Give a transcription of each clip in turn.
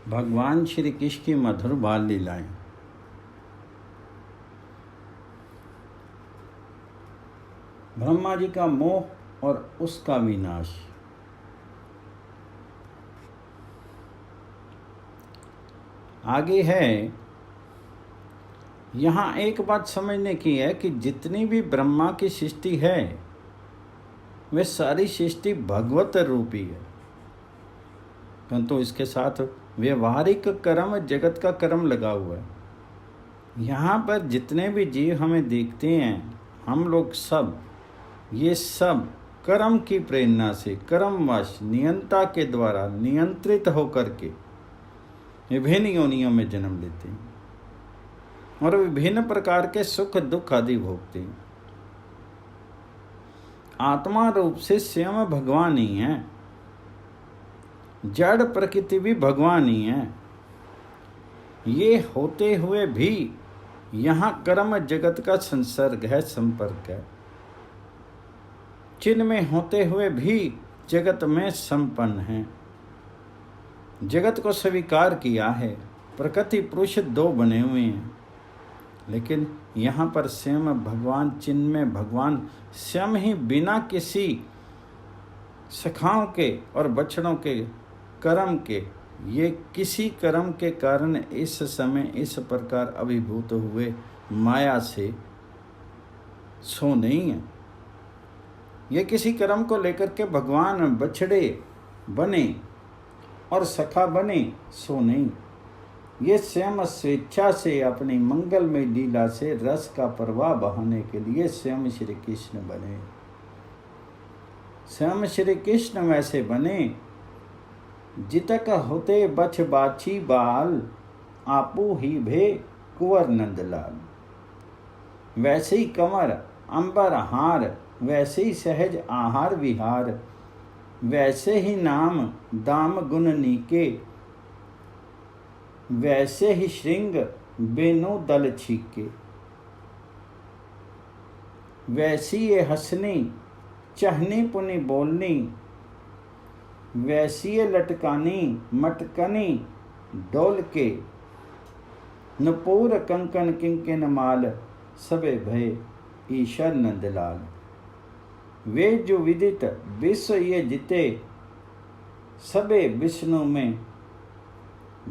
भगवान श्री कृष्ण की मधुर बाल लीलाएं। ब्रह्मा जी का मोह और उसका विनाश। आगे है, यहाँ एक बात समझने की है कि जितनी भी ब्रह्मा की सृष्टि है वे सारी सृष्टि भगवत रूपी है, परंतु इसके साथ व्यवहारिक कर्म जगत का कर्म लगा हुआ है। यहाँ पर जितने भी जीव हमें देखते हैं, हम लोग सब ये सब कर्म की प्रेरणा से कर्मवश नियंता के द्वारा नियंत्रित होकर के विभिन्न योनियों में जन्म लेते हैं और विभिन्न प्रकार के सुख दुख आदि भोगते हैं। आत्मा रूप से स्वयं भगवान ही है, जड़ प्रकृति भी भगवान ही है। ये होते हुए भी यहाँ कर्म जगत का संसर्ग है, संपर्क है। चिन्ह में होते हुए भी जगत में संपन्न है, जगत को स्वीकार किया है। प्रकृति पुरुष दो बने हुए हैं, लेकिन यहाँ पर स्वयं भगवान, चिन्ह में भगवान स्वयं ही बिना किसी सखाओं के और बछड़ों के कर्म के, ये किसी कर्म के कारण इस समय इस प्रकार अभिभूत हुए माया से सो नहीं है। ये किसी कर्म को लेकर के भगवान बछड़े बने और सखा बने, सो नहीं। ये स्वयं स्वेच्छा से अपनी मंगलमय लीला से रस का प्रवाह बहाने के लिए स्वयं श्री कृष्ण बने। स्वयं श्री कृष्ण वैसे बने जितक होते बछ बाछी बाल, आपू ही भे कुंवर नंदलाल। वैसे ही कमर अंबर हार, वैसे ही सहज आहार विहार, वैसे ही नाम दाम गुण नीके, वैसे ही श्रृंग बेनु दल छीके। वैसी ये हंसनी चहनी पुनी बोलनी, वैसी ये लटकानी मटकनी डोल के। नुपुर कंकन किंकिन माल, सबे भय ईश्वर नंदलाल। वे जो विदित विश्व ये जिते, सबे विष्णु में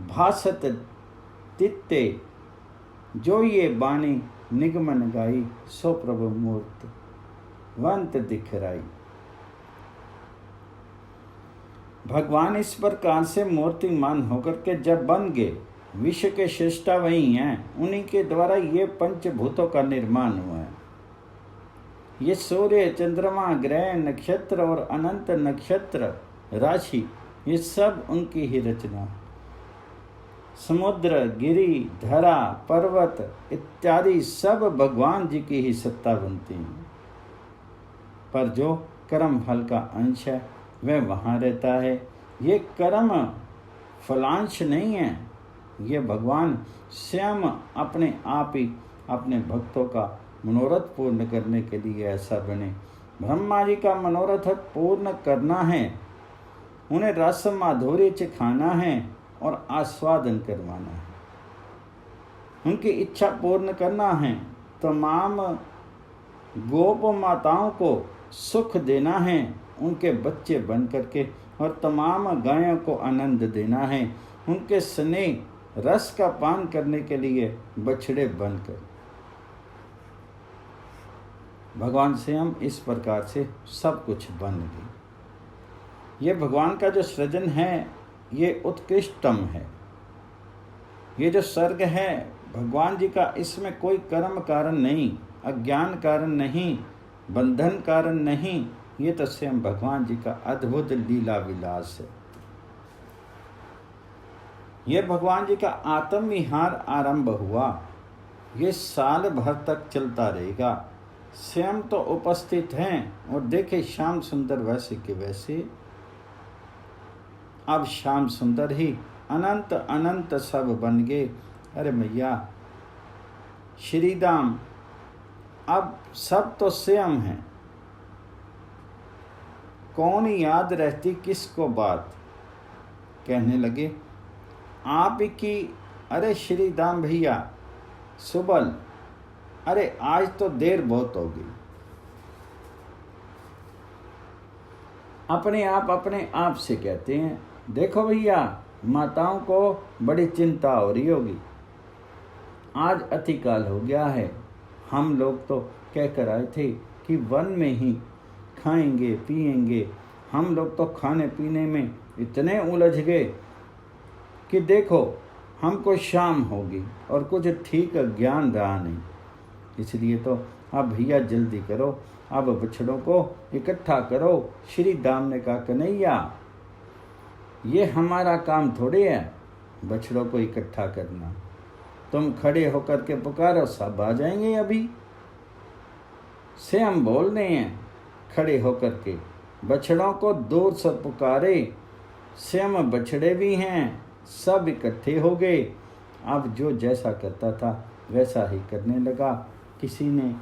भासत तित्ते। जो ये बाणी निगमन गाई, सो प्रभु मूर्त वंत दिखराई। भगवान इस प्रकार से मूर्तिमान होकर के जब बन गए, विश्व के श्रेष्ठा वही हैं, उन्हीं के द्वारा ये पंचभूतों का निर्माण हुआ है। ये सूर्य चंद्रमा ग्रह नक्षत्र और अनंत नक्षत्र राशि, ये सब उनकी ही रचना है। समुद्र गिरी धरा पर्वत इत्यादि सब भगवान जी की ही सत्ता बनती हैं, पर जो कर्म फल का अंश है वह वहाँ रहता है। ये कर्म फलांश नहीं है, ये भगवान स्वयं अपने आप ही अपने भक्तों का मनोरथ पूर्ण करने के लिए ऐसा बने। ब्रह्मा जी का मनोरथ पूर्ण करना है, उन्हें रस माधुर्य चिखाना है और आस्वादन करवाना है, उनकी इच्छा पूर्ण करना है। तमाम गोप माताओं को सुख देना है उनके बच्चे बन करके, और तमाम गायों को आनंद देना है उनके स्नेह रस का पान करने के लिए बछड़े बनकर। भगवान से हम इस प्रकार से सब कुछ बन गए। ये भगवान का जो सृजन है ये उत्कृष्टम है। ये जो सर्ग है भगवान जी का, इसमें कोई कर्म कारण नहीं, अज्ञान कारण नहीं, बंधन कारण नहीं। ये तो स्वयं भगवान जी का अद्भुत लीला विलास है। ये भगवान जी का आत्म विहार आरंभ हुआ, ये साल भर तक चलता रहेगा। स्वयं तो उपस्थित हैं और देखे श्याम सुंदर वैसे के वैसे। अब श्याम सुंदर ही अनंत अनंत सब बन गए। अरे मैया श्रीदाम, अब सब तो स्वयं हैं, कौन याद रहती किसको बात। कहने लगे आप की, अरे श्री दाम भैया सुबल, अरे आज तो देर बहुत हो गई। अपने आप से कहते हैं, देखो भैया माताओं को बड़ी चिंता हो रही होगी, आज अतिकाल हो गया है। हम लोग तो कह कर आए थे कि वन में ही खाएंगे पिएंगे। हम लोग तो खाने पीने में इतने उलझ गए कि देखो हमको शाम होगी और कुछ ठीक ज्ञान रहा नहीं। इसलिए तो अब भैया जल्दी करो, अब बछड़ों को इकट्ठा करो। श्री दाम ने कहा, कन्हैया ये हमारा काम थोड़े है बछड़ों को इकट्ठा करना, तुम खड़े होकर के पुकारो, सब आ जाएंगे। अभी से हम बोल रहे हैं खड़े होकर के, बछड़ों को दूर से पुकारे, स्वयं बछड़े भी हैं, सब इकट्ठे हो गए। अब जो जैसा करता था वैसा ही करने लगा। किसी ने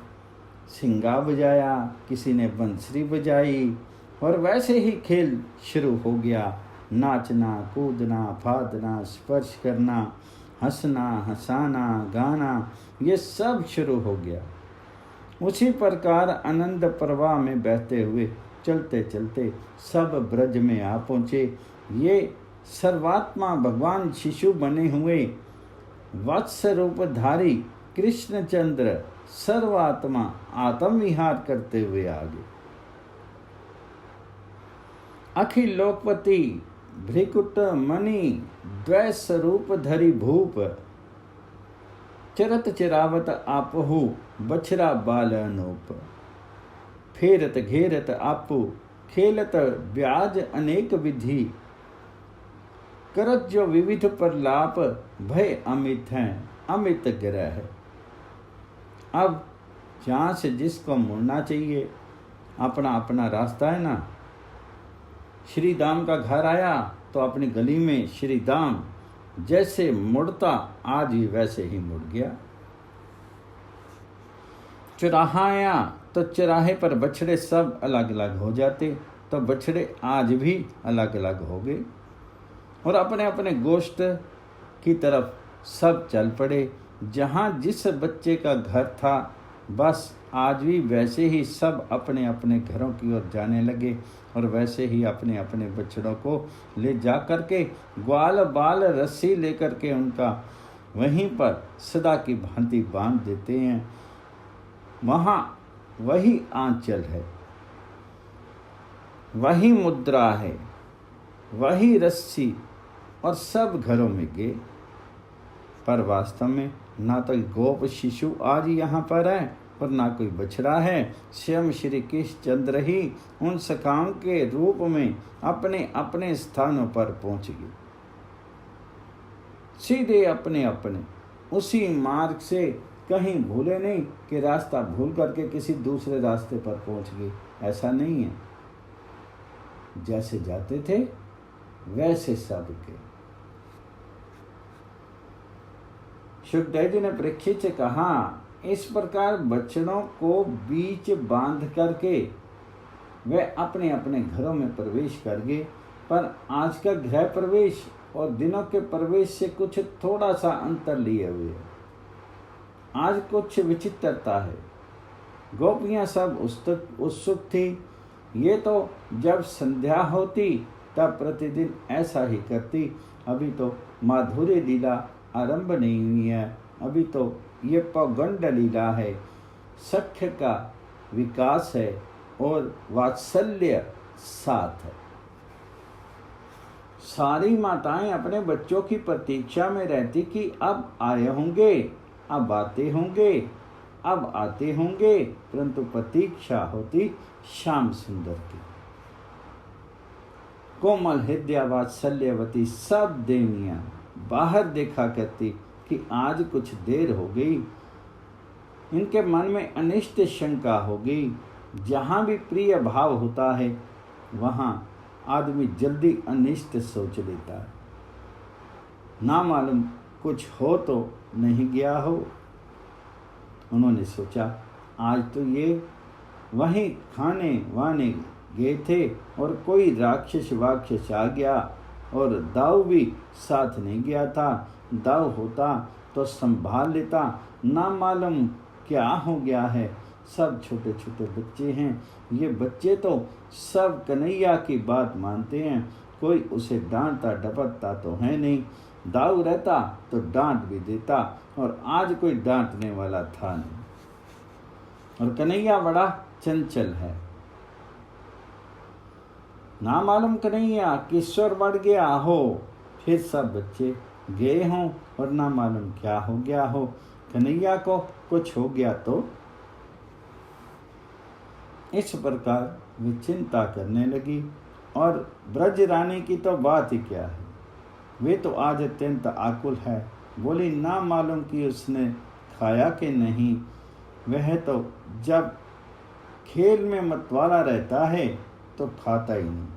सिंगा बजाया, किसी ने बंसरी बजाई और वैसे ही खेल शुरू हो गया। नाचना कूदना फादना स्पर्श करना, हंसना हंसाना गाना, ये सब शुरू हो गया। उसी प्रकार आनंद प्रवाह में बहते हुए चलते चलते सब ब्रज में आ पहुँचे। ये सर्वात्मा भगवान शिशु बने हुए वत्स रूपधारी कृष्णचंद्र सर्वात्मा आत्म विहार करते हुए आगे। अखिल लोकपति भ्रिकुट मणि द्वै स्वरूप धरि भूप, चरत चिरावत आपहु बछरा बाल अनूप, फेरत घेरत आपु खेलत ब्याज अनेक विधि, करत जो विविध प्रलाप भय अमित हैं अमित ग्रह। अब जहाँ से जिसको मुड़ना चाहिए, अपना अपना रास्ता है ना। श्री दाम का घर आया तो अपनी गली में श्री दाम जैसे मुड़ता आज ही वैसे ही मुड़ गया। चौराहा आया तो चौराहे पर बछड़े सब अलग अलग हो जाते, तो बछड़े आज भी अलग अलग हो गए और अपने अपने गोष्ठ की तरफ सब चल पड़े। जहाँ जिस बच्चे का घर था बस आज भी वैसे ही सब अपने अपने घरों की ओर जाने लगे और वैसे ही अपने अपने बछड़ों को ले जा कर के ग्वाल बाल रस्सी लेकर के उनका वहीं पर सदा की भांति बांध देते हैं। वहाँ वही आंचल है, वही मुद्रा है, वही रस्सी और सब घरों में गए। पर वास्तव में ना तो गोप शिशु आज यहाँ पर है और ना कोई बछड़ा है। स्वयं श्री कृष्ण चंद्र ही उन सखाओं के रूप में अपने अपने स्थानों पर पहुँच गए, सीधे अपने अपने उसी मार्ग से, कहीं भूले नहीं कि रास्ता भूल करके किसी दूसरे रास्ते पर पहुँच गए। ऐसा नहीं है, जैसे जाते थे वैसे सब के। सुखदेव जी ने परीक्षित से कहा, इस प्रकार बछड़ों को बीच बांध करके वे अपने अपने घरों में प्रवेश कर गए। पर आज का गृह प्रवेश और दिनों के प्रवेश से कुछ थोड़ा सा अंतर लिए हुए है। आज कुछ विचित्रता है। गोपियां सब उत्सुक थी। ये तो जब संध्या होती तब प्रतिदिन ऐसा ही करती। अभी तो माधुर्य लीला आरंभ नहीं हुई है, अभी तो ये पौगंड लीला है, सख्य का विकास है और वात्सल्य साथ है। सारी माताएं अपने बच्चों की प्रतीक्षा में रहती कि अब आए होंगे, अब आते होंगे, अब आते होंगे, परंतु प्रतीक्षा होती श्याम सुंदर की। कोमल हृदय वात्सल्यवती सब देवियां बाहर देखा करती कि आज कुछ देर हो गई। इनके मन में अनिष्ट शंका हो गई। जहाँ भी प्रिय भाव होता है वहाँ आदमी जल्दी अनिष्ट सोच लेता है। ना मालूम कुछ हो तो नहीं गया हो। उन्होंने सोचा आज तो ये वहीं खाने वाने गए थे और कोई राक्षस वाक्षस आ गया और दाऊ भी साथ नहीं गया था। दाऊ होता तो संभाल लेता। ना मालूम क्या हो गया है। सब छोटे छोटे बच्चे हैं। ये बच्चे तो सब कन्हैया की बात मानते हैं। कोई उसे डांटता डपटता तो है नहीं। दाऊ रहता तो डांट भी देता, और आज कोई डांटने वाला था नहीं। और कन्हैया बड़ा चंचल है। ना मालूम कन्हैया किशोर बढ़ गया हो, फिर सब बच्चे गए हों, और ना मालूम क्या हो गया हो। कन्हैया को कुछ हो गया तो इस प्रकार वे चिंता करने लगी। और ब्रज रानी की तो बात ही क्या है, वे तो आज अत्यंत आकुल है। बोली ना मालूम कि उसने खाया कि नहीं। वह तो जब खेल में मतवाला रहता है तो खाता ही नहीं।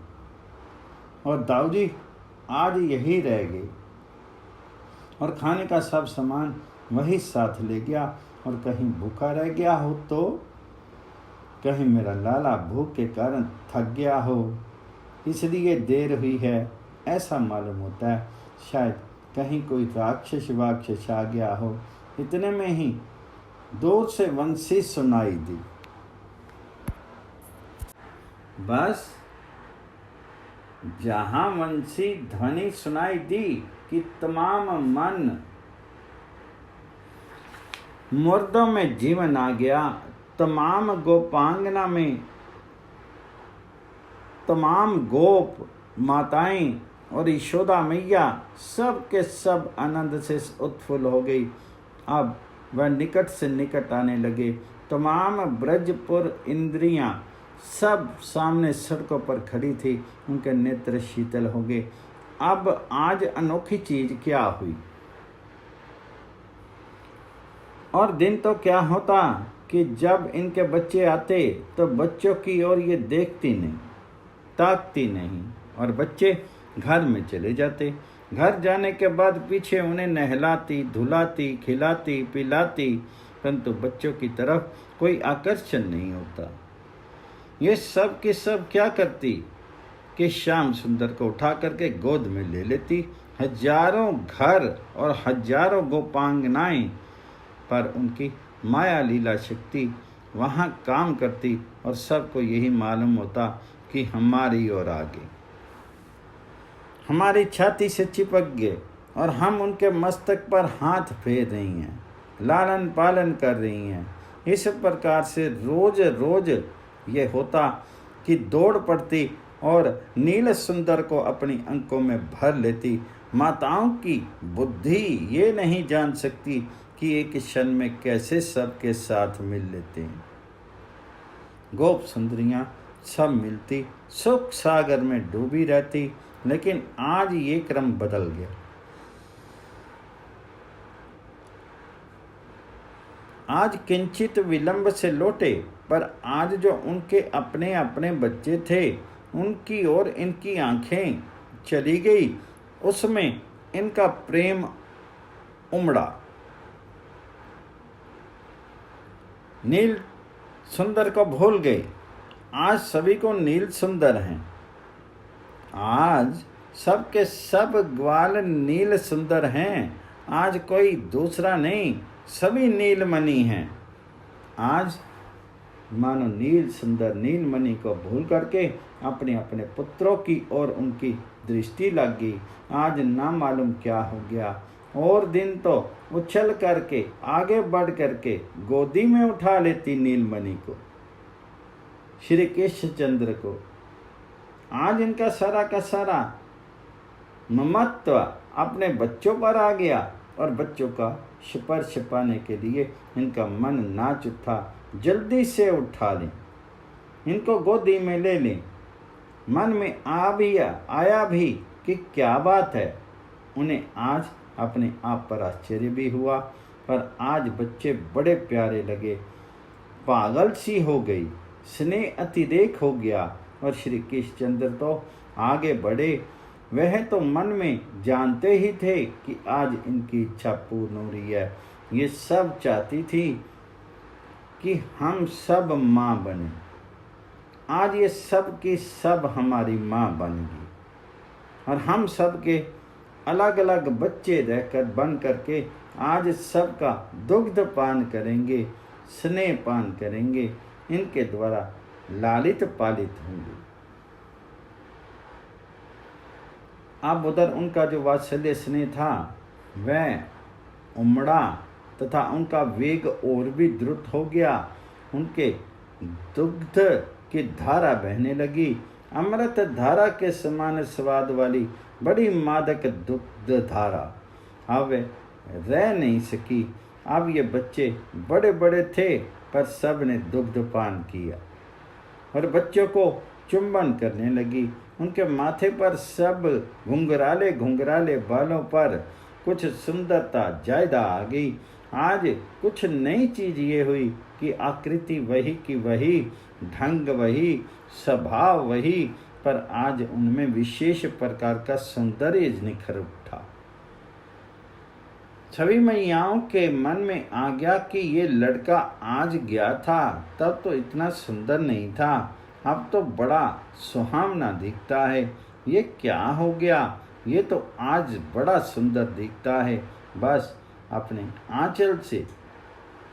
और दाऊ जी आज यही रह गए, और खाने का सब सामान वही साथ ले गया। और कहीं भूखा रह गया हो तो, कहीं मेरा लाला भूख के कारण थक गया हो, इसलिए देर हुई है, ऐसा मालूम होता है। शायद कहीं कोई राक्षस वाक्षस आ गया हो। इतने में ही दूर से वंशी सुनाई दी। बस जहां वंशी ध्वनि सुनाई दी कि तमाम मन मुर्दों में जीवन आ गया। तमाम गोपांगना में तमाम गोप माताएं और यशोदा मैया सब के सब आनंद से उत्फुल्ल हो गई। अब वह निकट से निकट आने लगे। तमाम ब्रजपुर इंद्रियां सब सामने सड़कों पर खड़ी थी। उनके नेत्र शीतल हो गए। अब आज अनोखी चीज क्या हुई। और दिन तो क्या होता कि जब इनके बच्चे आते तो बच्चों की ओर ये देखती नहीं, ताकती नहीं, और बच्चे घर में चले जाते। घर जाने के बाद पीछे उन्हें नहलाती, धुलाती, खिलाती, पिलाती, परंतु बच्चों की तरफ कोई आकर्षण नहीं होता। ये सब के सब क्या करती कि श्याम सुंदर को उठा करके गोद में ले लेती। हजारों घर और हजारों गोपांगनाएं, पर उनकी माया लीला शक्ति वहाँ काम करती, और सबको यही मालूम होता कि हमारी ओर आ गए, हमारी छाती से चिपक गए, और हम उनके मस्तक पर हाथ फेर रही हैं, लालन पालन कर रही हैं। इस प्रकार से रोज रोज ये होता कि दौड़ पड़ती और नील सुंदर को अपनी अंकों में भर लेती। माताओं की बुद्धि ये नहीं जान सकती कि एक क्षण में कैसे सबके साथ मिल लेते हैं। गोप सुंदरियां सब मिलती सुख सागर में डूबी रहती। लेकिन आज ये क्रम बदल गया। आज किंचित विलंब से लौटे, पर आज जो उनके अपने अपने बच्चे थे उनकी ओर इनकी आंखें चली गई। उसमें इनका प्रेम उमड़ा। नील सुंदर को भूल गए। आज सभी को नील सुंदर हैं। आज सबके सब ग्वाल नील सुंदर हैं। आज कोई दूसरा नहीं, सभी नीलमणि हैं। आज मानो नील सुंदर नीलमणि को भूल करके अपने अपने पुत्रों की ओर उनकी दृष्टि लग गई। आज ना मालूम क्या हो गया। और दिन तो उछल करके आगे बढ़ करके गोदी में उठा लेती नीलमणि को, श्री कृष्ण चंद्र को। आज इनका सारा का सारा ममत्व अपने बच्चों पर आ गया, और बच्चों का स्पर्श पाने के लिए इनका मन नाच उठा। जल्दी से उठा लें, इनको गोदी में ले लें। मन में आया भी कि क्या बात है। उन्हें आज अपने आप पर आश्चर्य भी हुआ, पर आज बच्चे बड़े प्यारे लगे। पागल सी हो गई, स्नेह अतिरेक हो गया। और श्री कृष्णचंद्र तो आगे बढ़े। वह तो मन में जानते ही थे कि आज इनकी इच्छा पूर्ण हो रही है। ये सब चाहती थी कि हम सब माँ बने। आज ये सब की सब हमारी माँ बन गई। और हम सब के अलग अलग बच्चे रहकर बन करके आज सबका दुग्ध पान करेंगे, स्नेह पान करेंगे, इनके द्वारा लालित पालित होंगे। अब उधर उनका जो वात्सल्य स्नेह था वह उमड़ा तथा उनका वेग और भी द्रुत हो गया। उनके दुग्ध की धारा बहने लगी, अमृत धारा के समान स्वाद वाली बड़ी मादक दुग्ध धारा। अब रह नहीं सकी। अब ये बच्चे बड़े बड़े थे पर सब ने दुग्ध पान किया और बच्चों को चुंबन करने लगी। उनके माथे पर सब घुंघराले घुंघराले बालों पर कुछ सुंदरता ज्यादा आ गई। आज कुछ नई चीज ये हुई कि आकृति वही की वही, ढंग वही, स्वभाव वही, पर आज उनमें विशेष प्रकार का सौंदर्य निखर उठा। सभी मैयाओं के मन में आ गया कि ये लड़का आज गया था तब तो इतना सुंदर नहीं था, अब तो बड़ा सुहावना दिखता है। ये क्या हो गया? ये तो आज बड़ा सुंदर दिखता है। बस अपने आंचल से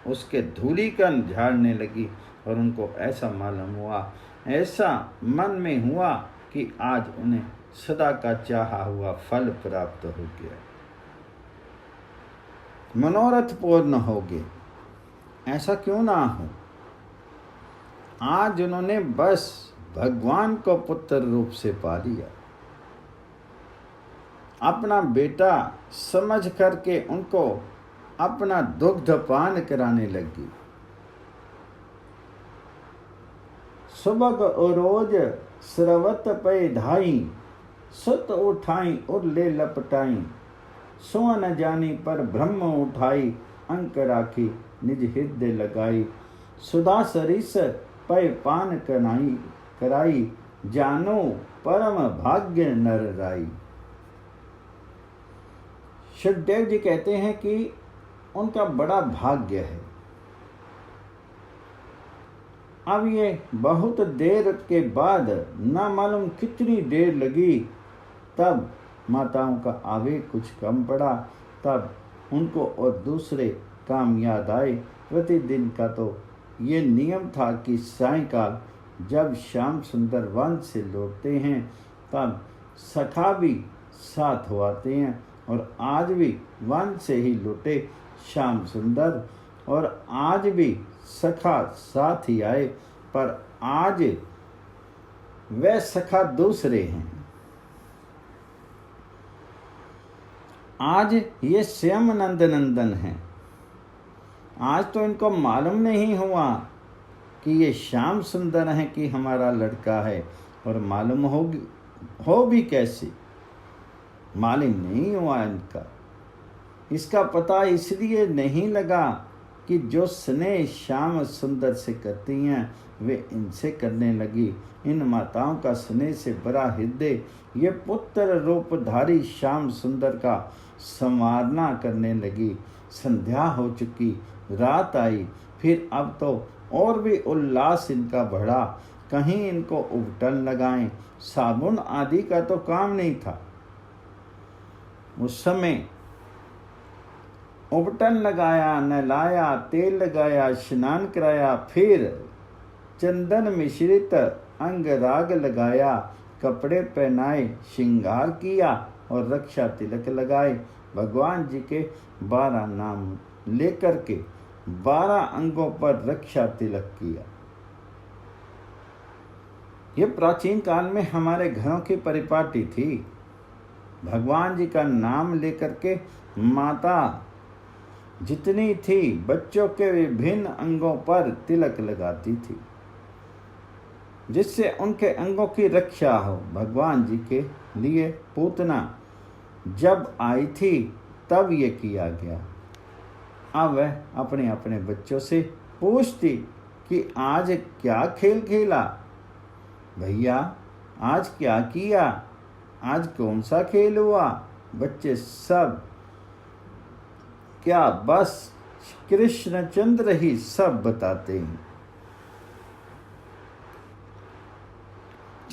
उसके धूलिकण झाड़ने लगी और उनको ऐसा मालूम हुआ, ऐसा मन में हुआ कि आज उन्हें सदा का चाहा हुआ फल प्राप्त हो गया, मनोरथ पूर्ण हो गए। ऐसा क्यों ना हो? आज उन्होंने बस भगवान को पुत्र रूप से पा लिया। अपना बेटा समझ करके उनको अपना दुग्ध पान कराने लगी। सुबह और रोज स्रवत पे धाई, सुत उठाई और ले लपटाई, सो न जानी पर ब्रह्म उठाई, अंक राखी निज हृदय लगाई, सुधा सरिस पै पान कराई, जानो परम भाग्य नर राई। सुखदेव जी कहते हैं कि उनका बड़ा भाग्य है। अब ये बहुत देर के बाद न मालूम कितनी देर लगी, तब माताओं का आवेग कुछ कम पड़ा। तब उनको और दूसरे काम याद आए। प्रतिदिन का तो ये नियम था कि सायंकाल जब श्याम सुंदर वन से लौटते हैं तब सखा भी साथ हो आते हैं, और आज भी वन से ही लौटे श्याम सुंदर, और आज भी सखा साथ ही आए, पर आज वे सखा दूसरे हैं। आज ये श्याम नंदन हैं। आज तो इनको मालूम नहीं हुआ कि ये श्याम सुंदर है कि हमारा लड़का है, और मालूम हो भी कैसे? मालूम नहीं हुआ इनका। इसका पता इसलिए नहीं लगा कि जो स्नेह श्याम सुंदर से करती हैं वे इनसे करने लगी। इन माताओं का स्नेह से भरा हृदय ये पुत्र रूपधारी श्याम सुंदर का संवारना करने लगी। संध्या हो चुकी, रात आई, फिर अब तो और भी उल्लास इनका बढ़ा। कहीं इनको उबटन लगाएं, साबुन आदि का तो काम नहीं था। उस समय उबटन लगाया, नहलाया, तेल लगाया, स्नान कराया, फिर चंदन मिश्रित अंग राग लगाया, कपड़े पहनाए, श्रृंगार किया और रक्षा तिलक लगाए। भगवान जी के 12 नाम लेकर के 12 अंगों पर रक्षा तिलक किया। ये प्राचीन काल में हमारे घरों की परिपाटी थी। भगवान जी का नाम लेकर के माता जितनी थी बच्चों के विभिन्न अंगों पर तिलक लगाती थी, जिससे उनके अंगों की रक्षा हो। भगवान जी के लिए पूतना जब आई थी तब ये किया गया। अब वह अपने अपने बच्चों से पूछती कि आज क्या खेल खेला भैया, आज क्या किया, आज कौन सा खेल हुआ? बच्चे सब क्या बस कृष्णचंद्र ही सब बताते हैं।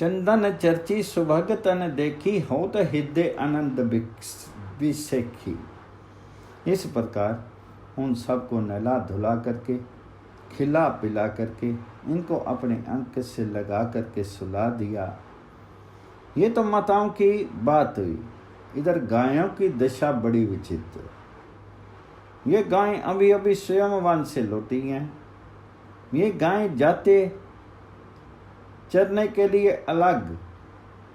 चंदन चर्ची सुभग तन देखी, होत हृदय आनंद विसेखी। इस प्रकार उन सबको नहला धुला करके, खिला पिला करके, इनको अपने अंक से लगा करके सुला दिया। ये तो माताओं की बात हुई। इधर गायों की दशा बड़ी विचित्र। ये गायें अभी अभी स्वयं वन से लौटी हैं। ये गायें जाते चरने के लिए अलग,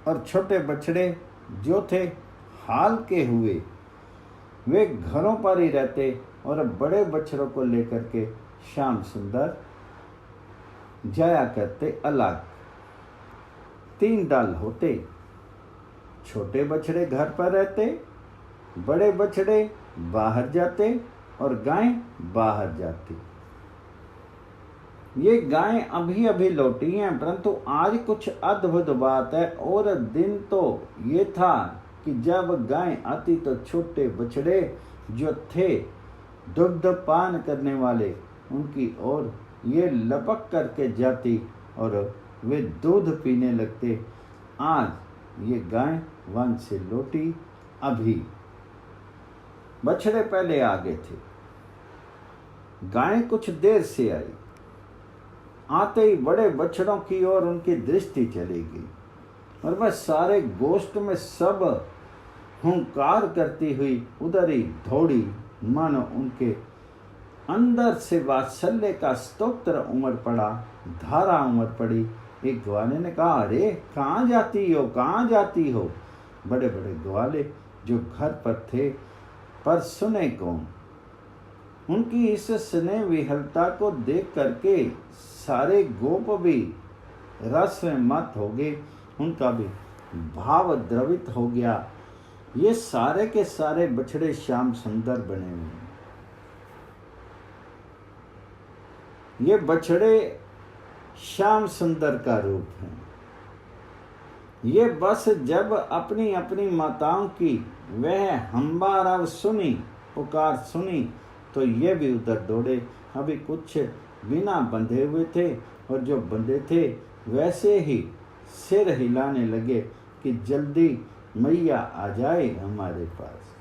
और छोटे बछड़े जो थे हाल के हुए वे घरों पर ही रहते, और बड़े बछड़ों को लेकर के श्याम सुंदर जाया करते अलग। 3 दल होते। छोटे बछड़े घर पर रहते, बड़े बछड़े बाहर जाते, और गायें बाहर जाती। ये गायें अभी अभी लौटी हैं, परंतु आज कुछ अद्भुत बात है। और दिन तो ये था कि जब गायें आती तो छोटे बछड़े जो थे दुग्ध पान करने वाले, उनकी ओर ये लपक करके जाती और वे दूध पीने लगते। आज ये गाय वन से लौटी, अभी बछड़े पहले आगे थे, गाय कुछ देर से आई। आते ही बड़े बछड़ों की ओर उनकी दृष्टि चली गई, और वह सारे गोष्ठ में सब हुंकार करती हुई उधर ही दौड़ी, मानो उनके अंदर से वात्सल्य का स्तोत्र उमड़ पड़ा, धारा उमड़ पड़ी। एक ग्वाले ने कहा, अरे कहाँ जाती हो, कहाँ जाती हो? बड़े बड़े ग्वाले जो घर पर थे, पर सुने कौन? उनकी इस स्नेह विहलता को देख करके सारे गोप भी रस में मत हो गए, उनका भी भाव द्रवित हो गया। ये सारे के सारे बछड़े श्याम सुंदर बने हुए हैं। ये बछड़े श्याम सुंदर का रूप है। ये बस जब अपनी अपनी माताओं की वह हम्बाराव सुनी, पुकार सुनी, तो ये भी उधर दौड़े। अभी कुछ बिना बंधे हुए थे, और जो बंधे थे वैसे ही सिर हिलाने लगे कि जल्दी मैया आ जाए हमारे पास।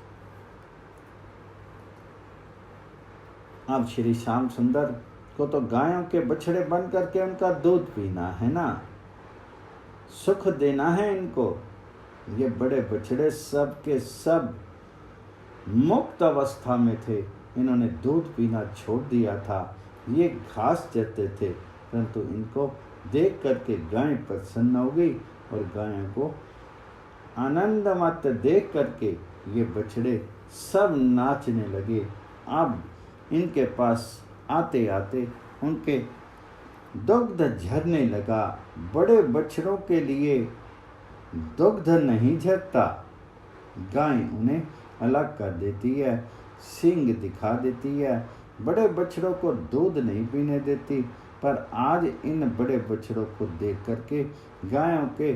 अब श्री श्याम सुंदर को तो गायों के बछड़े बन करके उनका दूध पीना है ना, सुख देना है इनको। ये बड़े बछड़े सब के सब मुक्त अवस्था में थे, इन्होंने दूध पीना छोड़ दिया था। ये घास चरते थे, परंतु इनको देख करके गाय प्रसन्न हो गई, और गायों को आनंद मत देख करके ये बछड़े सब नाचने लगे। अब इनके पास आते आते उनके दुग्ध झरने लगा। बड़े बछड़ों के लिए दुग्ध नहीं झरता, गाय उन्हें अलग कर देती है, सींग दिखा देती है, बड़े बछड़ों को दूध नहीं पीने देती। पर आज इन बड़े बछड़ों को देख करके गायों के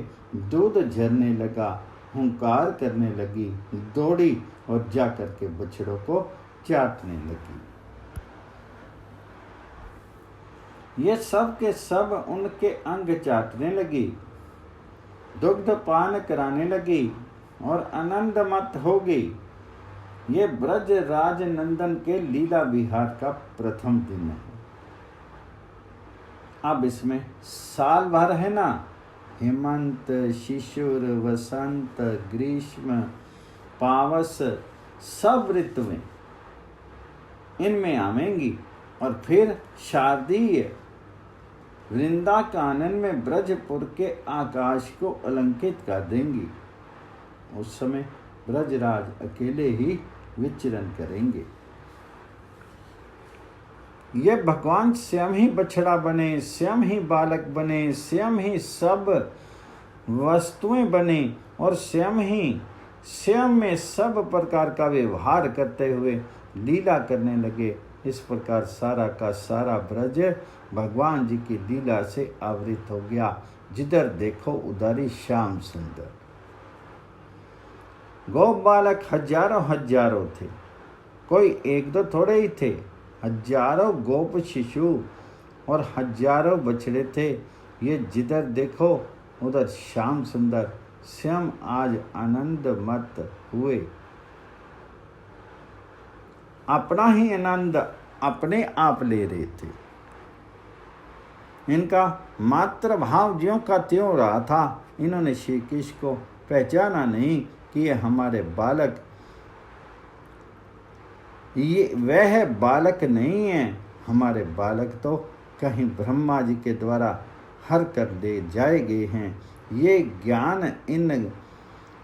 दूध झरने लगा, हुंकार करने लगी, दौड़ी और जा करके बछड़ों को चाटने लगी। ये सब के सब उनके अंग चाटने लगी, दुग्ध पान कराने लगी और आनंद मत हो गई। ये ब्रज राज नंदन के लीला विहार का प्रथम दिन है। अब इसमें साल भर है ना, हेमंत, शिशिर, वसंत, ग्रीष्म, पावस, सब ऋतुएं इनमें आवेंगी, और फिर शारदीय वृंदा कानन में ब्रजपुर के आकाश को अलंकित कर देंगी। उस समय ब्रजराज अकेले ही विचरण करेंगे। ये भगवान स्वयं ही बछड़ा बने, स्वयं ही बालक बने, स्वयं ही सब वस्तुएं बने, और स्वयं में सब प्रकार का व्यवहार करते हुए लीला करने लगे। इस प्रकार सारा का सारा ब्रज भगवान जी की लीला से आवृत हो गया। जिधर देखो उधर ही श्याम सुंदर। गोप बालक हजारों हजारों थे, कोई एक दो थोड़े ही थे, हजारों गोप शिशु और हजारों बछड़े थे। ये जिधर देखो उधर श्याम सुंदर स्वयं आज आनंद मत हुए। अपना ही आनंद अपने आप ले रहे थे। इनका मात्र भाव ज्यों का त्यों रहा था। इन्होंने श्री कृष्ण को पहचाना नहीं कि ये हमारे बालक, ये वह बालक नहीं है। हमारे बालक तो कहीं ब्रह्मा जी के द्वारा हर कर दे जाए गए हैं। ये ज्ञान इन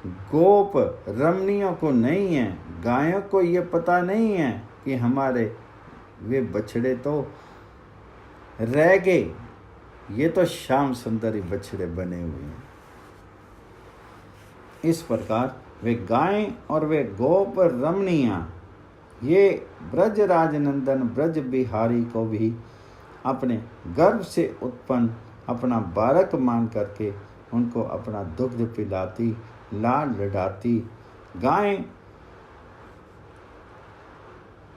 गोप रमणियों को नहीं है, गायों को ये पता नहीं है कि हमारे वे बछड़े तो रह गए। ये तो श्याम सुंदरी बछड़े बने हुए हैं। इस प्रकार वे गायें और वे गोप रमणियां, ये ब्रज राजनंदन ब्रज बिहारी को भी अपने गर्भ से उत्पन्न अपना बालक मान करके उनको अपना दुग्ध पिलाती, लाड लडाती। गायें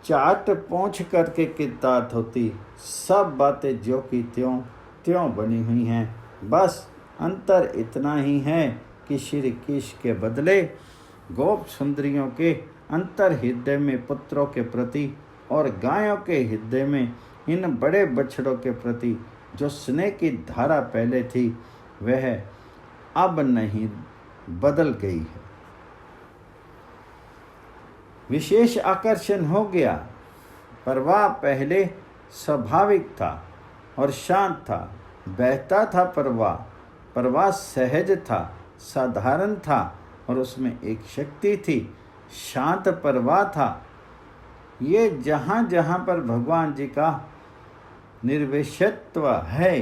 चाट पोंछ करके कितात होती। सब बातें जो की त्यों त्यों बनी हुई हैं। बस अंतर इतना ही है कि श्री कृष्ण के बदले गोप सुंदरियों के अंतर हृदय में पुत्रों के प्रति और गायों के हृदय में इन बड़े बछड़ों के प्रति जो स्नेह की धारा पहले थी वह अब नहीं बदल गई है। विशेष आकर्षण हो गया। प्रवाह पहले स्वाभाविक था और शांत था, बहता था। प्रवाह सहज था, साधारण था और उसमें एक शक्ति थी। शांत प्रवाह था। ये जहाँ जहाँ पर भगवान जी का निर्विशत्व है,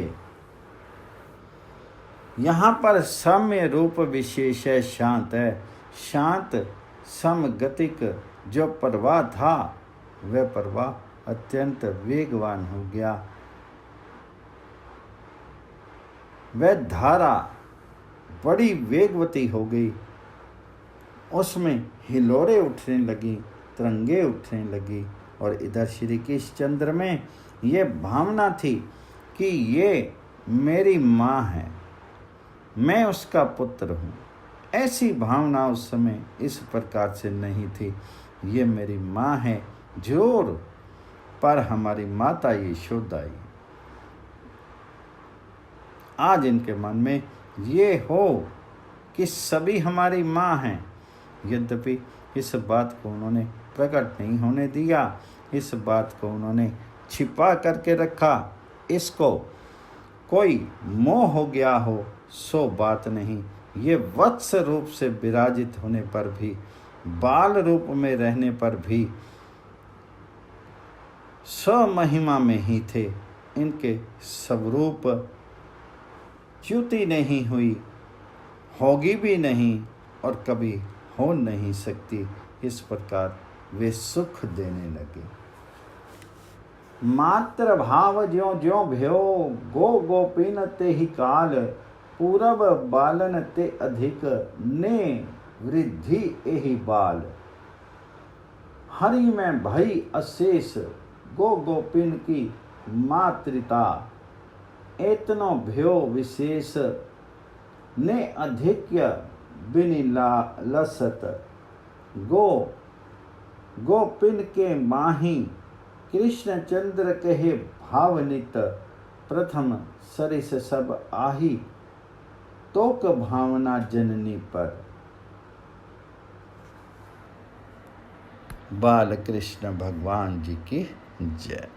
यहाँ पर सम्य रूप विशेष है, शांत है। शांत समगतिक जो प्रवाह था वह प्रवाह अत्यंत वेगवान हो गया। वह धारा बड़ी वेगवती हो गई। उसमें हिलोरे उठने लगी, तरंगे उठने लगी। और इधर श्री कृष्णचंद्र में ये भावना थी कि ये मेरी माँ है, मैं उसका पुत्र हूँ। ऐसी भावना उस समय इस प्रकार से नहीं थी। ये मेरी माँ है जोर पर हमारी माता यशोदा ही। आज इनके मन में ये हो कि सभी हमारी माँ हैं, यद्यपि इस बात को उन्होंने प्रकट नहीं होने दिया। इस बात को उन्होंने छिपा करके रखा। इसको कोई मोह हो गया हो सो बात नहीं। ये वत्स रूप से विराजित होने पर भी, बाल रूप में रहने पर भी स्वमहिमा में ही थे। इनके स्वरूप च्युति नहीं हुई, होगी भी नहीं और कभी हो नहीं सकती। इस प्रकार वे सुख देने लगे। मात्र भाव ज्यों ज्यों भयो, गो गोपीन ते ही काल, पूरब बालन ते अधिक, ने वृद्धि एहि बाल। हरि में भई अशेष, गो गोपिन की मातृता, एतनो भयो विशेष, ने अधिक्य बिनिला लसत। गोपिन के माही, कृष्णचंद्र कहे भावनित, प्रथम सरिस सब आही, तोक भावना जननी पर। बाल कृष्ण भगवान जी की जय।